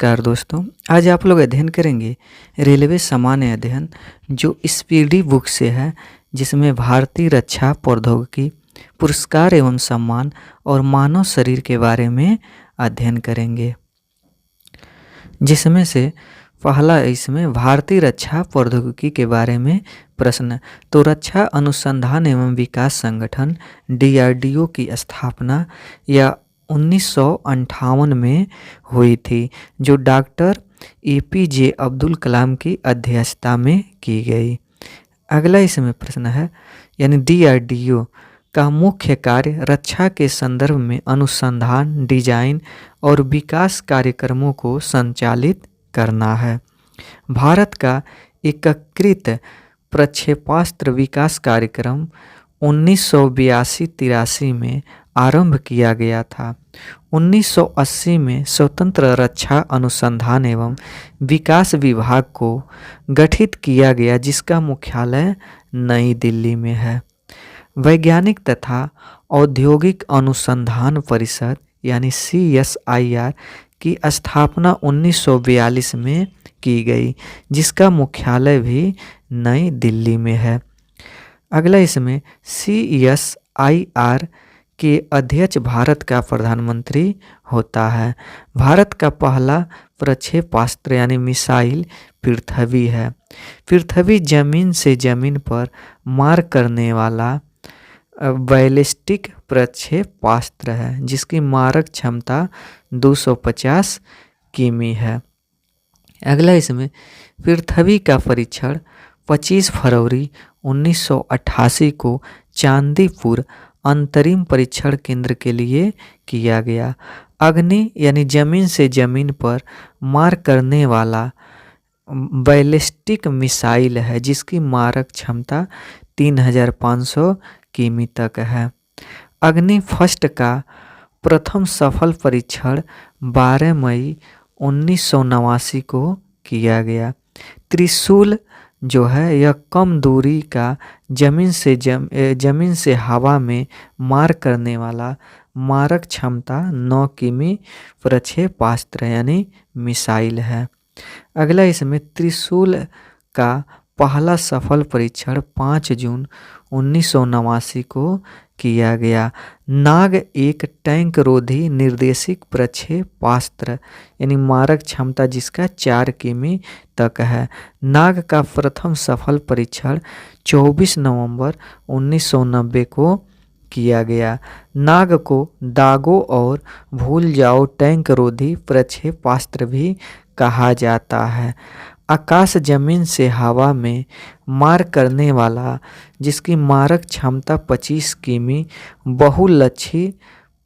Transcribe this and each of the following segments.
नमस्कार दोस्तों। आज आप लोग अध्ययन करेंगे रेलवे सामान्य अध्ययन जो स्पीडी बुक से है, जिसमें भारतीय रक्षा प्रौद्योगिकी पुरस्कार एवं सम्मान और मानव शरीर के बारे में अध्ययन करेंगे। जिसमें से पहला इसमें भारतीय रक्षा प्रौद्योगिकी के बारे में प्रश्न। तो रक्षा अनुसंधान एवं विकास संगठन DRDO की स्थापना या 1958 में हुई थी, जो डॉक्टर APJ अब्दुल कलाम की अध्यक्षता में की गई। अगला इसमें प्रश्न है, यानी DRDO का मुख्य कार्य रक्षा के संदर्भ में अनुसंधान, डिजाइन और विकास कार्यक्रमों को संचालित करना है। भारत का एकीकृत प्रक्षेपास्त्र विकास कार्यक्रम 1982-83 में आरंभ किया गया था। 1980 में स्वतंत्र रक्षा अनुसंधान एवं विकास विभाग को गठित किया गया, जिसका मुख्यालय नई दिल्ली में है। वैज्ञानिक तथा औद्योगिक अनुसंधान परिषद यानी CSIR की स्थापना 1942 में की गई, जिसका मुख्यालय भी नई दिल्ली में है। अगला इसमें CSIR के अध्यक्ष भारत का प्रधानमंत्री होता है। भारत का पहला प्रक्षेपास्त्र यानी मिसाइल पृथ्वी है। पृथ्वी जमीन से जमीन पर मार करने वाला बैलिस्टिक प्रक्षेपास्त्र है, जिसकी मारक क्षमता 250 किमी है। अगला इसमें पृथ्वी का परीक्षण 25 फरवरी 1988 को चांदीपुर अंतरिम परीक्षण केंद्र के लिए किया गया। अग्नि यानी जमीन से जमीन पर मार करने वाला बैलिस्टिक मिसाइल है, जिसकी मारक क्षमता 3500 किमी तक है। अग्नि फर्स्ट का प्रथम सफल परीक्षण 12 मई 1989 को किया गया। त्रिशूल जो है यह कम दूरी का जमीन से हवा में मार करने वाला मारक क्षमता 9 किमी प्रक्षेपास्त्र यानी मिसाइल है। अगला इसमें त्रिशूल का पहला सफल परीक्षण 5 जून 1989 को किया गया। नाग एक टैंक रोधी निर्देशित प्रक्षेपास्त्र यानी मारक क्षमता जिसका 4 किमी तक है। नाग का प्रथम सफल परीक्षण 24 नवंबर 1990 को किया गया। नाग को दागो और भूल जाओ टैंक रोधी प्रक्षेपास्त्र भी कहा जाता है। आकाश जमीन से हवा में मार करने वाला जिसकी मारक क्षमता 25 किमी बहुलक्षी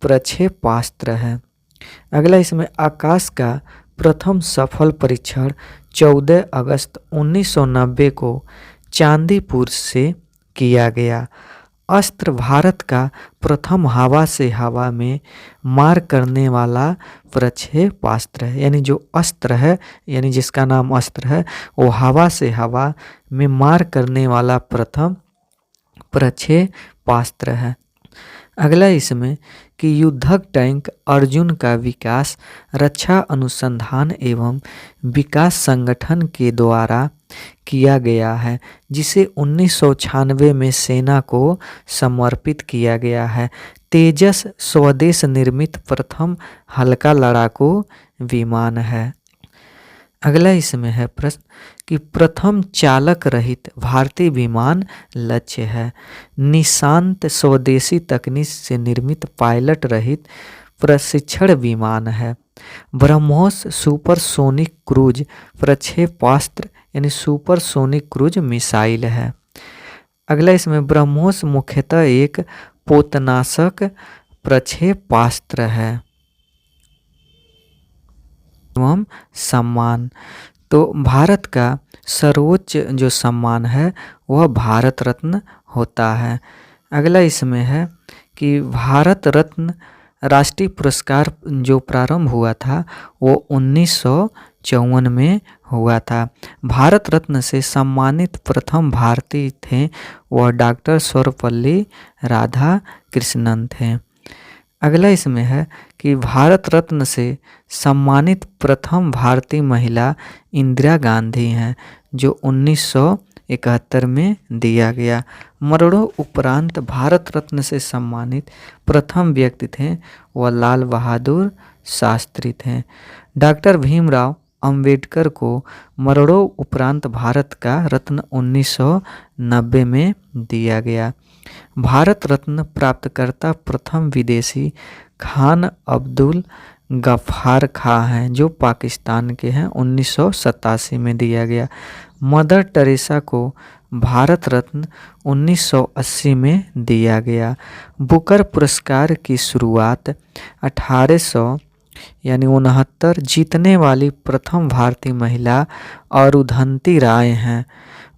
प्रक्षेपास्त्र है। अगला इसमें आकाश का प्रथम सफल परीक्षण 14 अगस्त 1990 को चांदीपुर से किया गया। अस्त्र भारत का प्रथम हवा से हवा में मार करने वाला प्रक्षेपास्त्र है, यानी जो अस्त्र है यानी जिसका नाम अस्त्र है वो हवा से हवा में मार करने वाला प्रथम प्रक्षेपास्त्र है। अगला इसमें कि युद्धक टैंक अर्जुन का विकास रक्षा अनुसंधान एवं विकास संगठन के द्वारा किया गया है, जिसे 1996 में सेना को समर्पित किया गया है। तेजस स्वदेश निर्मित प्रथम हल्का लड़ाकू विमान है। अगला इसमें है प्रश्न कि प्रथम चालक रहित भारतीय विमान लक्ष्य है। निशांत स्वदेशी तकनीक से निर्मित पायलट रहित प्रशिक्षण विमान है। ब्रह्मोस सुपरसोनिक क्रूज प्रक्षेपास्त्र यानी सुपरसोनिक क्रूज मिसाइल है। अगला इसमें ब्रह्मोस मुख्यतः एक पोतनाशक प्रक्षेपास्त्र है। एवं सम्मान, तो भारत का सर्वोच्च जो सम्मान है वह भारत रत्न होता है। अगला इसमें है कि भारत रत्न राष्ट्रीय पुरस्कार जो प्रारंभ हुआ था वो 1954 में हुआ था। भारत रत्न से सम्मानित प्रथम भारतीय थे वह डॉक्टर सर्वपल्ली राधाकृष्णन थे। अगला इसमें है कि भारत रत्न से सम्मानित प्रथम भारतीय महिला इंदिरा गांधी हैं, जो 1971 में दिया गया। मरणोपरांत भारत रत्न से सम्मानित प्रथम व्यक्ति थे वह लाल बहादुर शास्त्री थे। डॉक्टर भीमराव अंबेडकर को मरणोपरांत भारत का रत्न 1990 में दिया गया। भारत रत्न प्राप्तकर्ता प्रथम विदेशी खान अब्दुल गफ्फार खां हैं, जो पाकिस्तान के हैं, 1987 में दिया गया। मदर टेरेसा को भारत रत्न 1980 में दिया गया। बुकर पुरस्कार की शुरुआत 1869 जीतने वाली प्रथम भारतीय महिला अरुंधति राय हैं।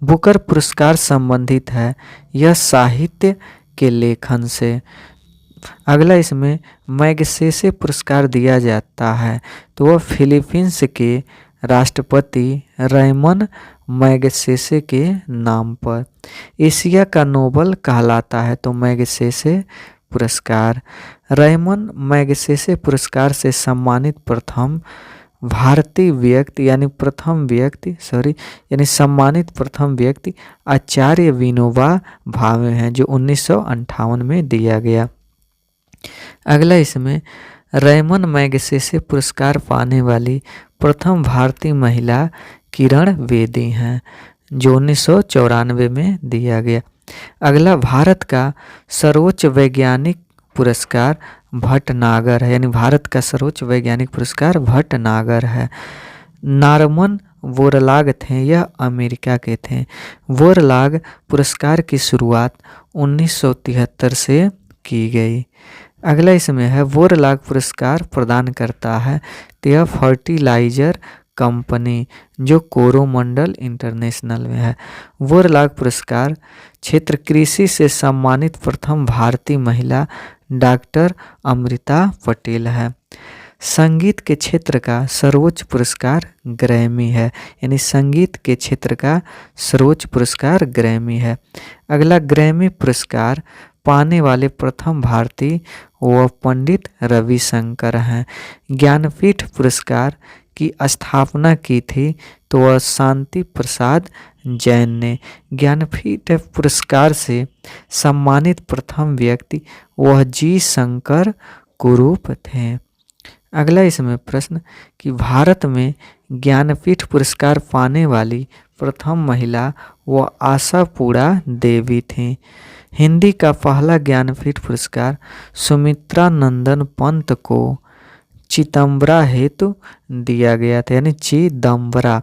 बुकर पुरस्कार संबंधित है यह साहित्य के लेखन से। अगला इसमें मैग्सेसे पुरस्कार दिया जाता है, तो वह फिलीपींस के राष्ट्रपति रैमन मैग्सेसे के नाम पर। एशिया का नोबल कहलाता है तो मैग्सेसे पुरस्कार। रैमन मैग्सेसे पुरस्कार से सम्मानित प्रथम भारतीय व्यक्ति यानी सम्मानित प्रथम व्यक्ति आचार्य विनोबा भावे हैं, जो 1958 में दिया गया। अगला इसमें रैमन मैग्सेसे पुरस्कार पाने वाली प्रथम भारतीय महिला किरण बेदी हैं, जो 1994 में दिया गया। अगला भारत का सर्वोच्च वैज्ञानिक पुरस्कार भटनागर है, यानी भारत का सर्वोच्च वैज्ञानिक पुरस्कार भटनागर है। नॉर्मन बोरलाग थे, यह अमेरिका के थे। बोरलाग पुरस्कार की शुरुआत 1973 से की गई। अगला इसमें है बोरलाग पुरस्कार प्रदान करता है यह फर्टिलाइजर कंपनी, जो कोरोमंडल इंटरनेशनल में है। बोरलाग पुरस्कार क्षेत्र कृषि से सम्मानित प्रथम भारतीय महिला डॉक्टर अमृता पटेल है। संगीत के क्षेत्र का सर्वोच्च पुरस्कार ग्रैमी है, यानी संगीत के क्षेत्र का सर्वोच्च पुरस्कार ग्रैमी है। अगला ग्रैमी पुरस्कार पाने वाले प्रथम भारतीय वह पंडित रविशंकर हैं। ज्ञानपीठ पुरस्कार की स्थापना की थी तो वह शांति प्रसाद जैन ने। ज्ञानपीठ पुरस्कार से सम्मानित प्रथम व्यक्ति वह जी शंकर कुरूप थे। अगला इसमें प्रश्न कि भारत में ज्ञानपीठ पुरस्कार पाने वाली प्रथम महिला वह आशापुरा देवी थी। हिंदी का पहला ज्ञानपीठ पुरस्कार सुमित्रा नंदन पंत को चिदंबरा हेतु दिया गया था, यानी चिदंबरा।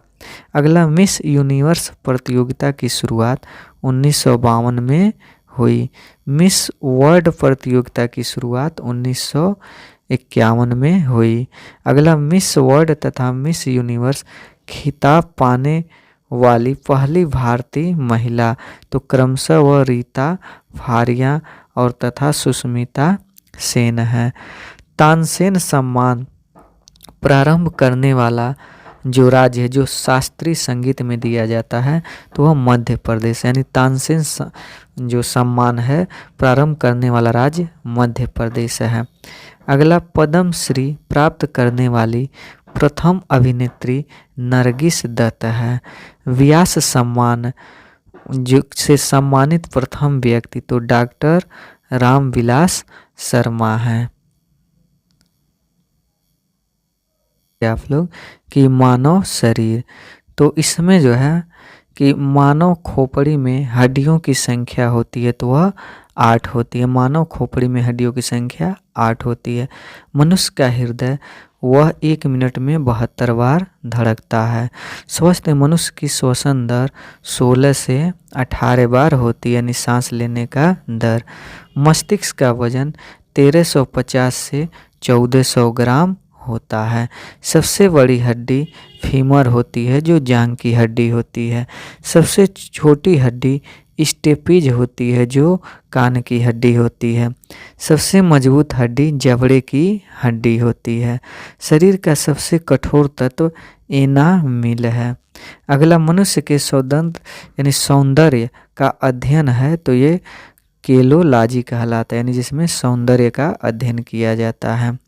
अगला मिस यूनिवर्स प्रतियोगिता की शुरुआत 1952 में हुई। मिस वर्ल्ड प्रतियोगिता की शुरुआत 1951 में हुई। अगला मिस वर्ल्ड तथा मिस यूनिवर्स खिताब पाने वाली पहली भारतीय महिला तो क्रमशः वह रीता फारिया और तथा सुष्मिता सेन है। तानसेन सम्मान प्रारंभ करने वाला जो राज्य है जो शास्त्रीय संगीत में दिया जाता है तो वह मध्य प्रदेश, यानी तानसेन जो सम्मान है प्रारंभ करने वाला राज्य मध्य प्रदेश है। अगला पद्म श्री प्राप्त करने वाली प्रथम अभिनेत्री नरगिस दत्त है। व्यास सम्मान जो से सम्मानित प्रथम व्यक्ति तो डॉक्टर रामविलास शर्मा हैं। आप लोग कि मानव शरीर, तो इसमें जो है कि मानव खोपड़ी में हड्डियों की संख्या होती है तो वह 8 होती है। मानव खोपड़ी में हड्डियों की संख्या 8 होती है। मनुष्य का हृदय वह 1 मिनट में 72 बार धड़कता है। स्वस्थ मनुष्य की श्वसन दर 16 से 18 बार होती है, यानी सांस लेने का दर। मस्तिष्क का वजन 1350 से 1400 ग्राम होता है। सबसे बड़ी हड्डी फीमर होती है जो जांघ की हड्डी होती है। सबसे छोटी हड्डी स्टेपीज होती है जो कान की हड्डी होती है। सबसे मजबूत हड्डी जबड़े की हड्डी होती है। शरीर का सबसे कठोर तत्व एनामिल है। अगला मनुष्य के सौंदर्य यानी सौंदर्य का अध्ययन है तो ये केलोलॉजी कहलाता है, यानी जिसमें सौंदर्य का अध्ययन किया जाता है।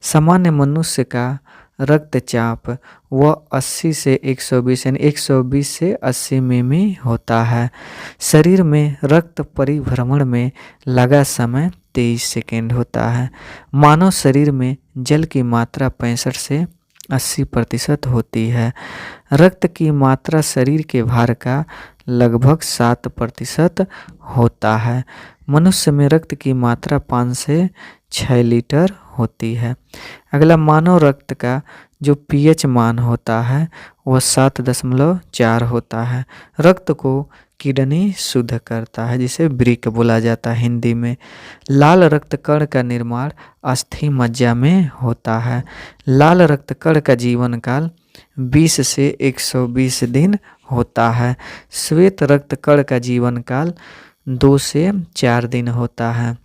सामान्य मनुष्य का रक्तचाप वह 80 से 120 यानी 120 से 80 मिमी होता है। शरीर में रक्त परिभ्रमण में लगा समय 23 सेकेंड होता है। मानव शरीर में जल की मात्रा 65 से 80% होती है। रक्त की मात्रा शरीर के भार का लगभग 7% होता है। मनुष्य में रक्त की मात्रा 5 से 6 लीटर होती है। अगला, मानव रक्त का जो पीएच मान होता है वह 7.4 होता है। रक्त को किडनी शुद्ध करता है, जिसे ब्रिक बोला जाता है हिंदी में। लाल रक्त कण का निर्माण अस्थि मज्जा में होता है। लाल रक्त कण का जीवन काल 20 से 120 दिन होता है। श्वेत रक्त कण का जीवन काल 2 से 4 दिन होता है।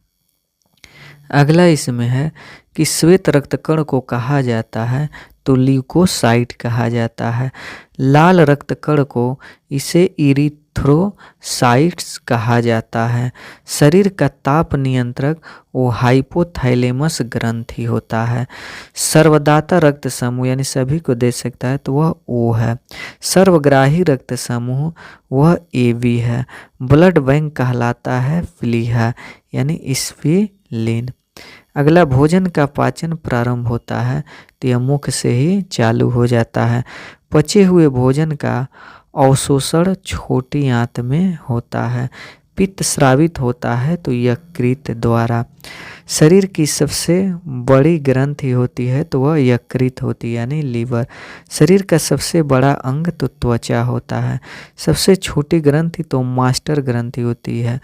अगला इसमें है कि श्वेत रक्त कण को कहा जाता है तो ल्यूकोसाइट कहा जाता है। लाल रक्त कण को इसे इरिथ्रोसाइट्स कहा जाता है। शरीर का ताप नियंत्रक वो हाइपोथैलेमस ग्रंथि होता है। सर्वदाता रक्त समूह यानी सभी को दे सकता है तो वह ओ है। सर्वग्राही रक्त समूह वह एबी है। ब्लड बैंक कहलाता है प्लीहा यानी इस्फिलिन। अगला, भोजन का पाचन प्रारंभ होता है तो यह मुख से ही चालू हो जाता है। पचे हुए भोजन का अवशोषण छोटी आंत में होता है। पित्त स्रावित होता है तो यकृत द्वारा। शरीर की सबसे बड़ी ग्रंथि होती है तो वह यकृत होती है यानी लीवर। शरीर का सबसे बड़ा अंग तो त्वचा होता है। सबसे छोटी ग्रंथि तो मास्टर ग्रंथि होती है,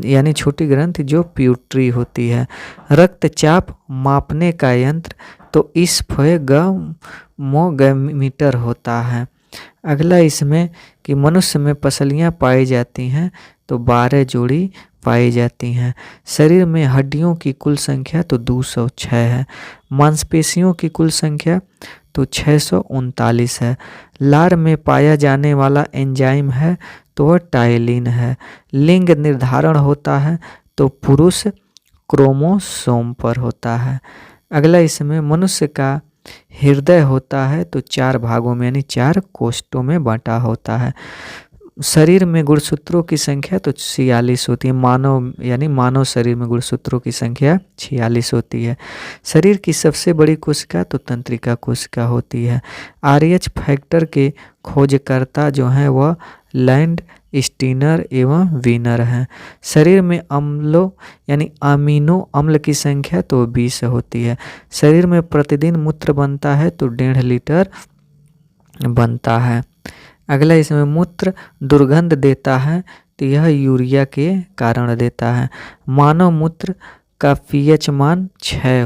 यानी छोटी ग्रंथि जो प्यूटरी होती है। रक्तचाप मापने का यंत्र तो स्फेगमोमीटर होता है। अगला इसमें कि मनुष्य में पसलियां पाई जाती हैं तो 12 जोड़ी पाई जाती हैं। शरीर में हड्डियों की कुल संख्या तो 206 है। मांसपेशियों की कुल संख्या तो 639 है। लार में पाया जाने वाला एंजाइम है तो वह टाइलिन है। लिंग निर्धारण होता है तो पुरुष क्रोमोसोम पर होता है। अगला इसमें मनुष्य का हृदय होता है तो 4 भागों में यानी 4 कोष्ठों में बांटा होता है। शरीर में गुणसूत्रों की संख्या तो 46 होती है। मानव शरीर में गुणसूत्रों की संख्या 46 होती है। शरीर की सबसे बड़ी कोशिका तो तंत्रिका कोशिका होती है। आरएच फैक्टर के खोजकर्ता जो हैं वह लैंड स्टीनर एवं वीनर हैं। शरीर में अम्लों यानी अमीनो अम्ल की संख्या तो 20 होती है। शरीर में प्रतिदिन मूत्र बनता है तो 1.5 लीटर बनता है। अगला इसमें मूत्र दुर्गंध देता है तो यह यूरिया के कारण देता है। मानव मूत्र का पीएच मान 6